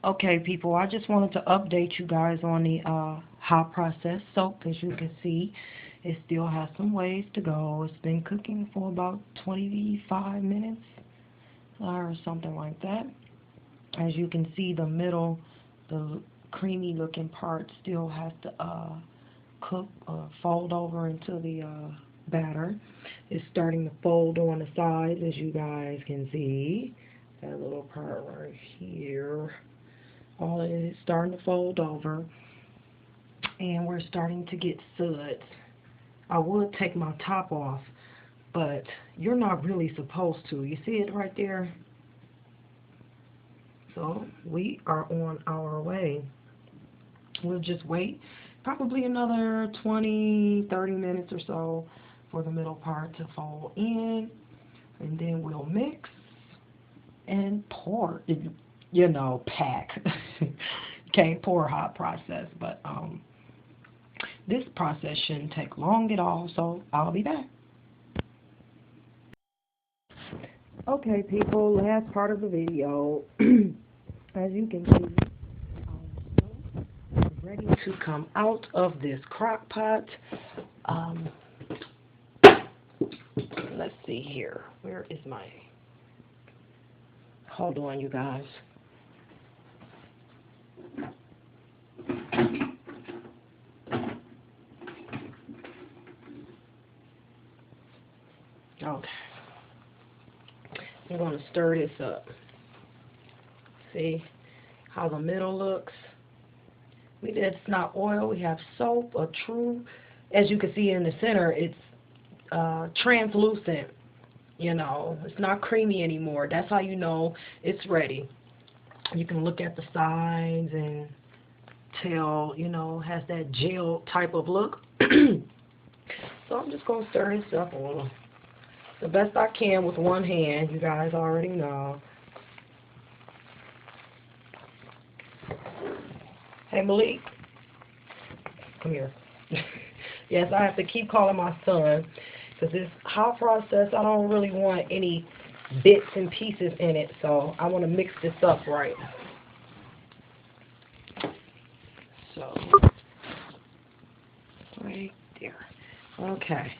Okay, people, I just wanted to update you guys on the hot process soap. As you can see, it still has some ways to go. It's been cooking for about 25 minutes or something like that. As you can see, the middle, the creamy looking part still has to cook or fold over into the batter. It's starting to fold on the sides, as you guys can see. That little part right here. All of it is starting to fold over, and we're starting to get suds. I would take my top off, but you're not really supposed to. You see it right there? So we are on our way. We'll just wait probably another 20-30 minutes or so for the middle part to fold in, and then we'll mix and pour. You know, pack. Can't pour hot process, but this process shouldn't take long at all, so I'll be back. Okay, people, last part of the video. As you can see, I'm ready to come out of this crock pot. Let's see here. Where is my... Hold on, you guys. Okay. I'm going to stir this up. See how the middle looks? It's not oil. We have soap, a true. As you can see in the center, it's translucent. You know, it's not creamy anymore. That's how you know it's ready. You can look at the sides and tell, you know, has that gel type of look. So I'm just going to stir this up a little. The best I can with one hand. You guys already know. Hey, Malik. Come here. Yes, I have to keep calling my son. Because this hot process, I don't really want any bits and pieces in it. So I want to mix this up right. So, right there. Okay.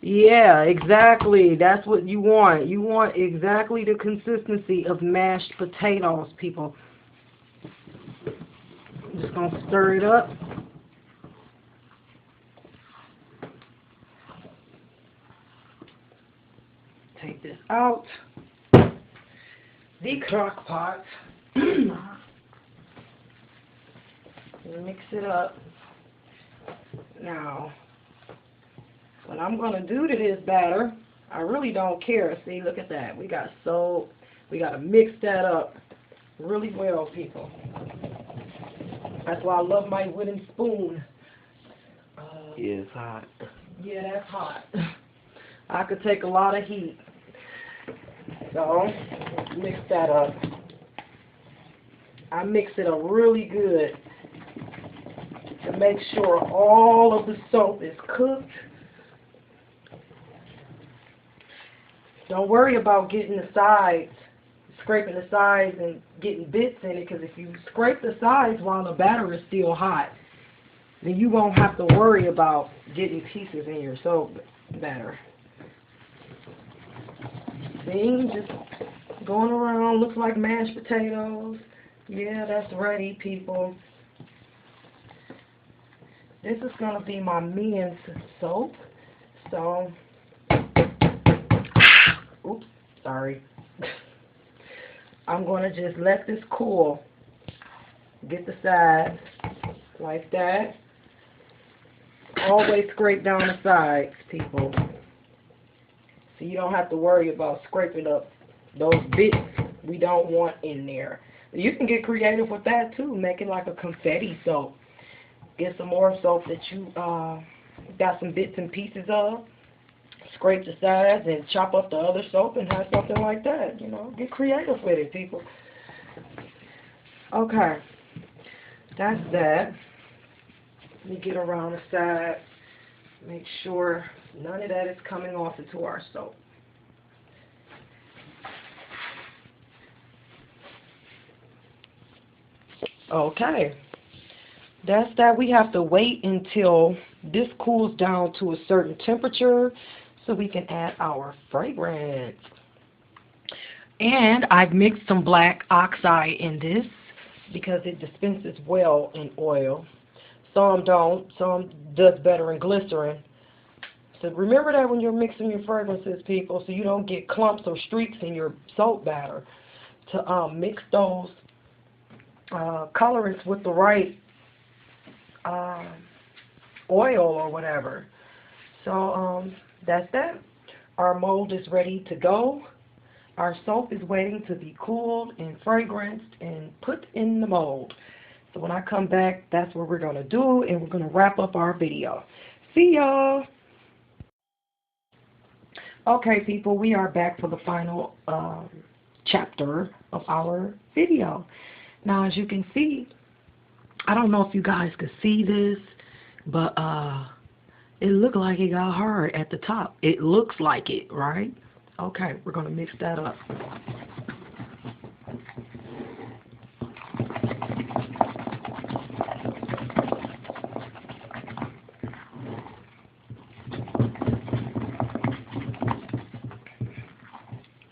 Yeah, exactly. That's what you want. You want exactly the consistency of mashed potatoes, people. I'm just going to stir it up. Take this out. The crock pot. Mix it up. Now, what I'm going to do to this batter, I really don't care. See, look at that. We got soap. We got to mix that up really well, people. That's why I love my wooden spoon. Yeah, it's hot. Yeah, that's hot. I could take a lot of heat. So, mix that up. I mix it up really good to make sure all of the soap is cooked. Don't worry about getting the sides, scraping the sides and getting bits in it, because if you scrape the sides while the batter is still hot, then you won't have to worry about getting pieces in your soap batter. See, just going around, looks like mashed potatoes. Yeah, that's ready, people. This is going to be my men's soap. So, oops, sorry. I'm going to just let this cool. Get the sides like that. Always scrape down the sides, people. So you don't have to worry about scraping up those bits we don't want in there. You can get creative with that too. Make it like a confetti soap. Get some more soap that you got some bits and pieces of. Scrape the sides and chop up the other soap and have something like that. You know, get creative with it, people. Okay, that's that. Let me get around the side. Make sure none of that is coming off into our soap. Okay. That's that. We have to wait until this cools down to a certain temperature so we can add our fragrance. And I've mixed some black oxide in this because it dispenses well in oil. Some don't. Some does better in glycerin. So remember that when you're mixing your fragrances, people, so you don't get clumps or streaks in your soap batter. To mix those colorants with the right oil or whatever. So that's that. Our mold is ready to go. Our soap is waiting to be cooled and fragranced and put in the mold. So when I come back, that's what we're going to do, and we're going to wrap up our video. See y'all. Okay, people, we are back for the final chapter of our video. Now, as you can see, I don't know if you guys could see this, but it looked like it got hard at the top. It looks like it, right? Okay, we're going to mix that up.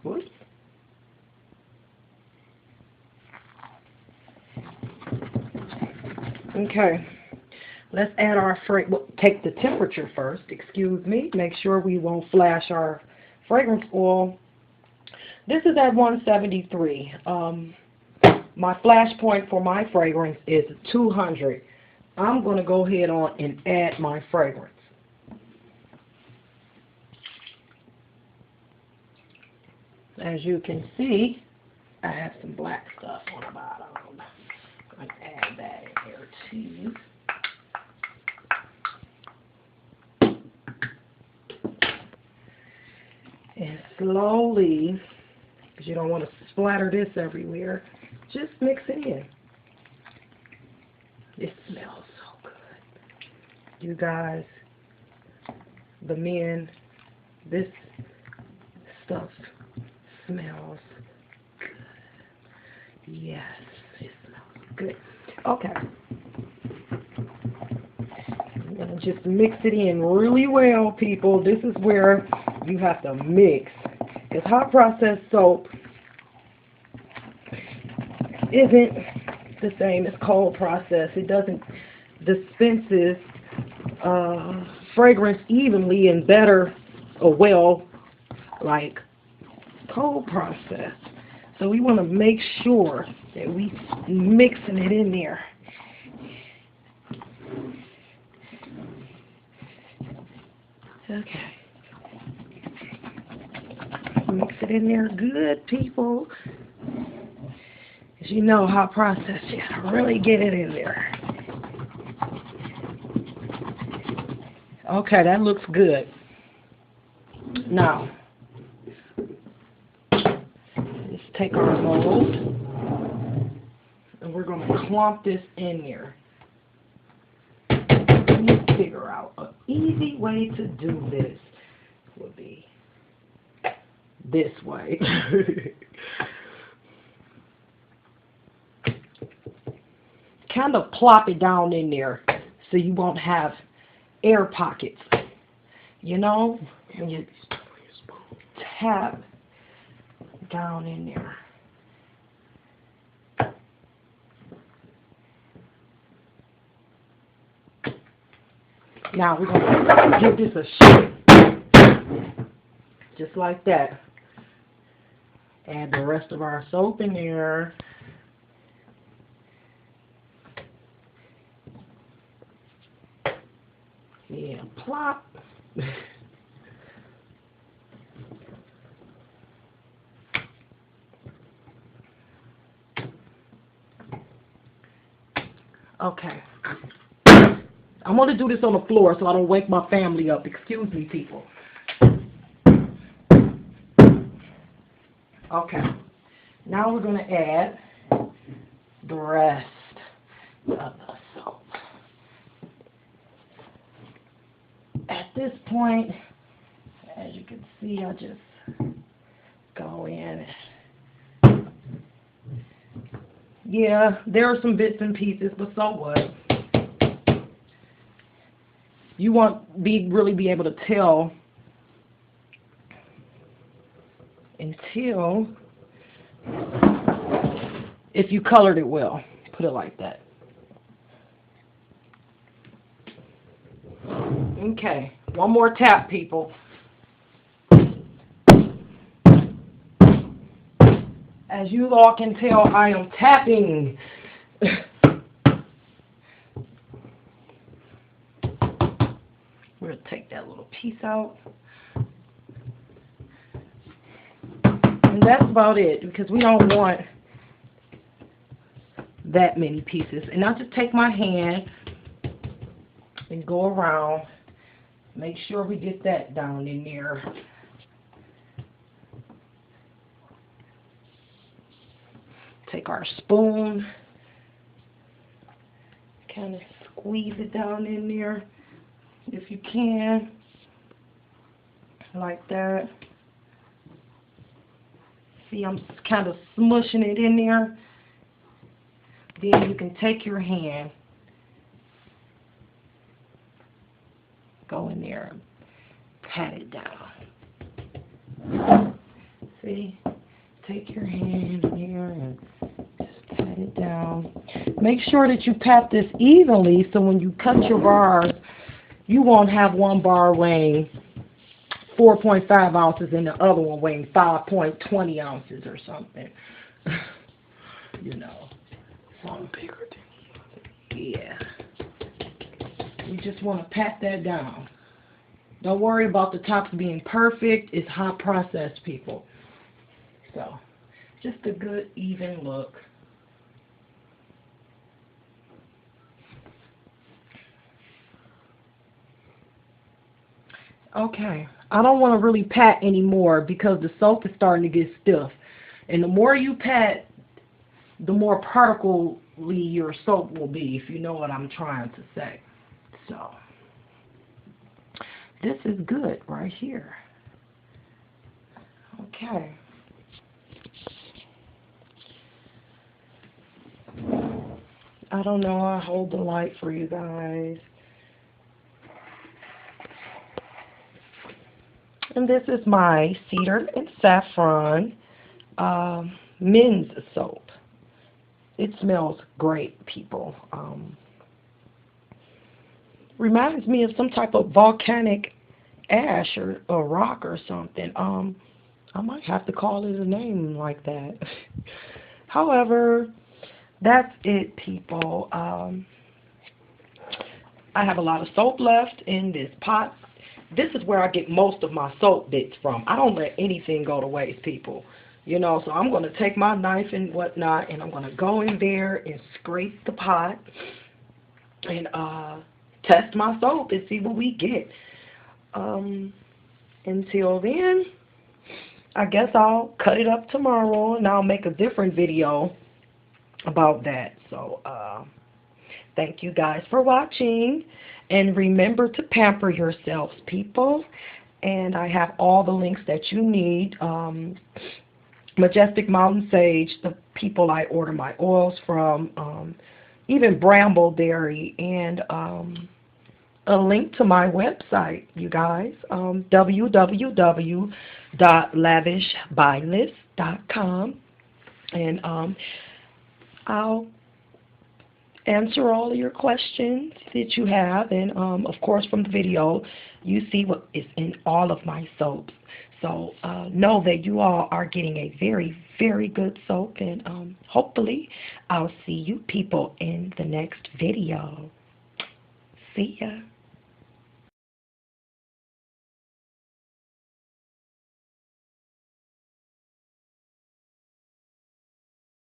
Whoops. Okay, let's add our well, take the temperature first, excuse me. Make sure we won't flash our fragrance oil. This is at 173. My flash point for my fragrance is 200. I'm going to go ahead on and add my fragrance. As you can see, I have some black stuff on the bottom. I'm going to add that in there too. And slowly, because you don't want to splatter this everywhere, just mix it in. It smells so good. You guys, the men, this stuff smells good. Yes, it smells good. Okay. I'm going to just mix it in really well, people. This is where you have to mix. Because hot process soap isn't the same as cold process. It doesn't dispenses fragrance evenly and better or well like cold process. So we want to make sure that we mixing it in there. Okay. Mix it in there good, people. As you know, hot process, you gotta really get it in there. Okay, that looks good. Now, let's take our mold and we're going to clump this in there. Let's figure out an easy way to do this. Would be this way. Kind of plop it down in there so you won't have air pockets. You know, when you tap down in there. Now we're going to give this a shake. Just like that. Add the rest of our soap in there. Yeah, plop. Okay. I'm going to do this on the floor so I don't wake my family up. Excuse me, people. Okay. Now we're going to add the rest of the soap. At this point, as you can see, I just go in and Yeah, there are some bits and pieces, but so what? You won't really be able to tell until if you colored it well. Put it like that. Okay, one more tap, people. As you all can tell, I am tapping. We'll take that little piece out. And that's about it, because we don't want that many pieces. And I'll just take my hand and go around. Make sure we get that down in there. Take our spoon, kind of squeeze it down in there if you can, like that. See, I'm kind of smushing it in there. Then you can take your hand, go in there, and pat it down. See? Take your hand here and just pat it down. Make sure that you pat this evenly so when you cut your bars, you won't have one bar weighing 4.5 ounces and the other one weighing 5.20 ounces or something. You know. Something bigger than you. Yeah. You just want to pat that down. Don't worry about the tops being perfect. It's hot processed, people. So, just a good, even look. Okay, I don't want to really pat anymore because the soap is starting to get stiff. And the more you pat, the more particle-y your soap will be, if you know what I'm trying to say. So, this is good right here. Okay. I don't know, I'll hold the light for you guys. And this is my Cedar and Saffron men's soap. It smells great, people. Reminds me of some type of volcanic ash or rock or something. I might have to call it a name like that. However, that's it, people. I have a lot of soap left in this pot. This is where I get most of my soap bits from. I don't let anything go to waste, people. You know, so I'm going to take my knife and whatnot, and I'm going to go in there and scrape the pot and test my soap and see what we get. Until then, I guess I'll cut it up tomorrow, and I'll make a different video about that. So, thank you guys for watching. And remember to pamper yourselves, people. And I have all the links that you need. Majestic Mountain Sage, the people I order my oils from, even Brambleberry, and a link to my website, you guys, www.lavishbylist.com. And I'll answer all of your questions that you have, and of course from the video you see what is in all of my soaps. So know that you all are getting a very, very good soap, and hopefully I'll see you people in the next video. See ya.